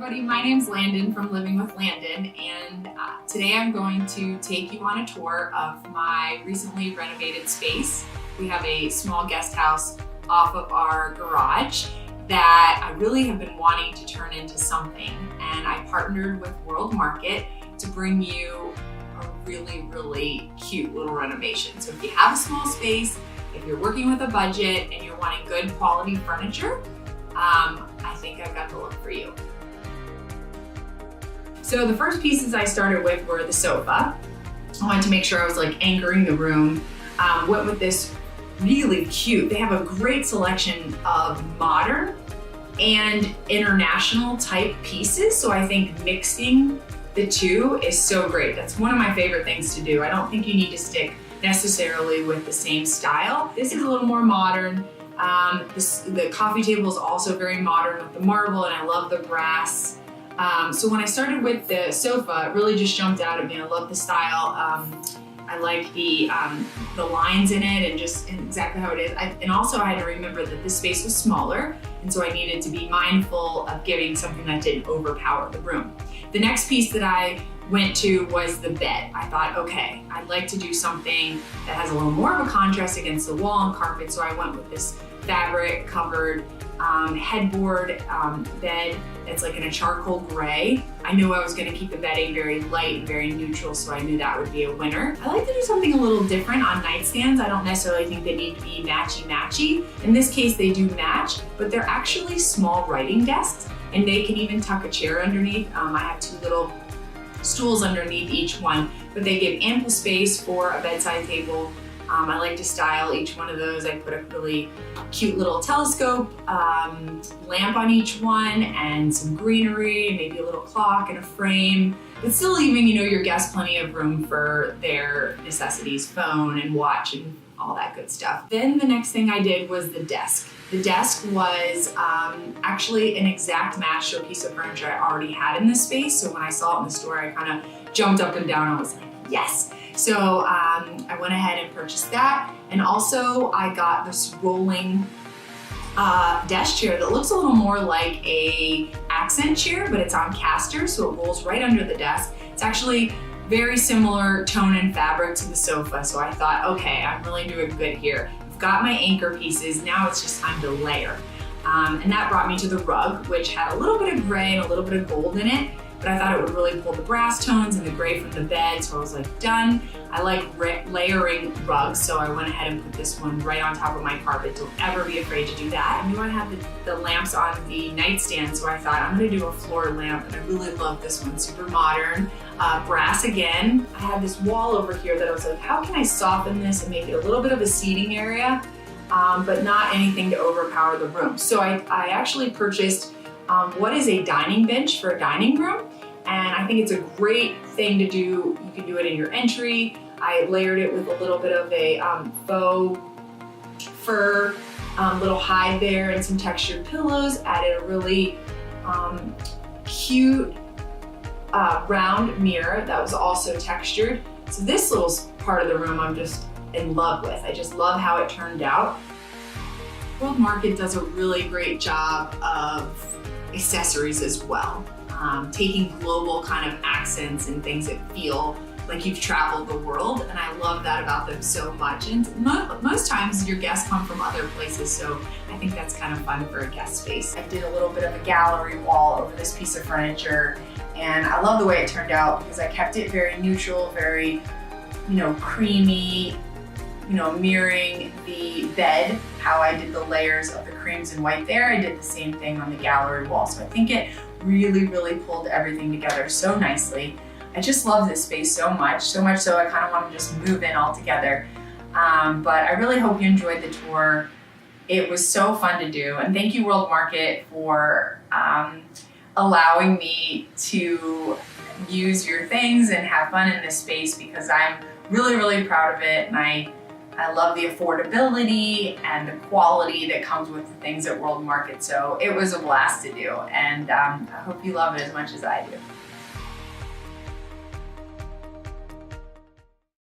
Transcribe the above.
everybody, my name's Landon from Living with Landon, and today I'm going to take you on a tour of my recently renovated space. We have a small guest house off of our garage that I really have been wanting to turn into something, and I partnered with World Market to bring you a really cute little renovation. So if you have a small space, if you're working with a budget and you're wanting good quality furniture, I think I've got the look for you. So the first pieces I started with were the sofa. I wanted to make sure I was anchoring the room. Went with this really cute, they have a great selection of modern and international type pieces. So I think mixing the two is so great. That's one of my favorite things to do. I don't think you need to stick necessarily with the same style. This is a little more modern. The coffee table is also very modern with the marble, and I love the brass. So when I started with the sofa, it really just jumped out at me. I love the style. I like the lines in it and just exactly how it is. And also I had to remember that this space was smaller, and so I needed to be mindful of giving something that didn't overpower the room. The next piece that I went to was the bed. I thought, okay, I'd like to do something that has a little more of a contrast against the wall and carpet, so I went with this fabric covered headboard bed that's in a charcoal gray. I knew I was going to keep the bedding very light and very neutral, so I knew that would be a winner. I like to do something a little different on nightstands. I don't necessarily think they need to be matchy-matchy. In this case, they do match, but they're actually small writing desks, and they can even tuck a chair underneath. I have two little stools underneath each one, but they give ample space for a bedside table. I like to style each one of those. I put a really cute little telescope lamp on each one, and some greenery, and maybe a little clock and a frame, but still leaving, your guests plenty of room for their necessities, phone and watch and all that good stuff. Then the next thing I did was the desk. The desk was actually an exact match to a piece of furniture I already had in this space. So when I saw it in the store, I kind of jumped up and down. I was like, yes. So I went ahead and purchased that. And also I got this rolling desk chair that looks a little more like a accent chair, but it's on casters, so it rolls right under the desk. It's actually very similar tone and fabric to the sofa. So I thought, okay, I'm really doing good here. I've got my anchor pieces. Now it's just time to layer. And that brought me to the rug, which had a little bit of gray and a little bit of gold in it, but I thought it would really pull the brass tones and the gray from the bed. So I was like, done. I like layering rugs, so I went ahead and put this one right on top of my carpet. Don't ever be afraid to do that. I knew I had the lamps on the nightstand, so I thought I'm gonna do a floor lamp, and I really love this one, super modern. Brass again. I had this wall over here that I was like, how can I soften this and make it a little bit of a seating area, but not anything to overpower the room. So I actually purchased what is a dining bench for a dining room, and I think it's a great thing to do. You can do it in your entry. I layered it with a little bit of a faux fur little hide there and some textured pillows, added a really cute round mirror that was also textured. So this little part of the room I'm just in love with. I just love how it turned out. World Market does a really great job of accessories as well, taking global kind of accents and things that feel like you've traveled the world, and I love that about them so much. And most times your guests come from other places, so I think that's kind of fun for a guest space. I did a little bit of a gallery wall over this piece of furniture, and I love the way it turned out because I kept it very neutral, very, creamy, mirroring the bed, how I did the layers of the creams and white there. I did the same thing on the gallery wall. So I think it really pulled everything together so nicely. I just love this space so much so I kind of want to just move in altogether. But I really hope you enjoyed the tour. It was so fun to do, and thank you World Market for allowing me to use your things and have fun in this space, because I'm really proud of it, and I love the affordability and the quality that comes with the things at World Market. So it was a blast to do, and I hope you love it as much as I do.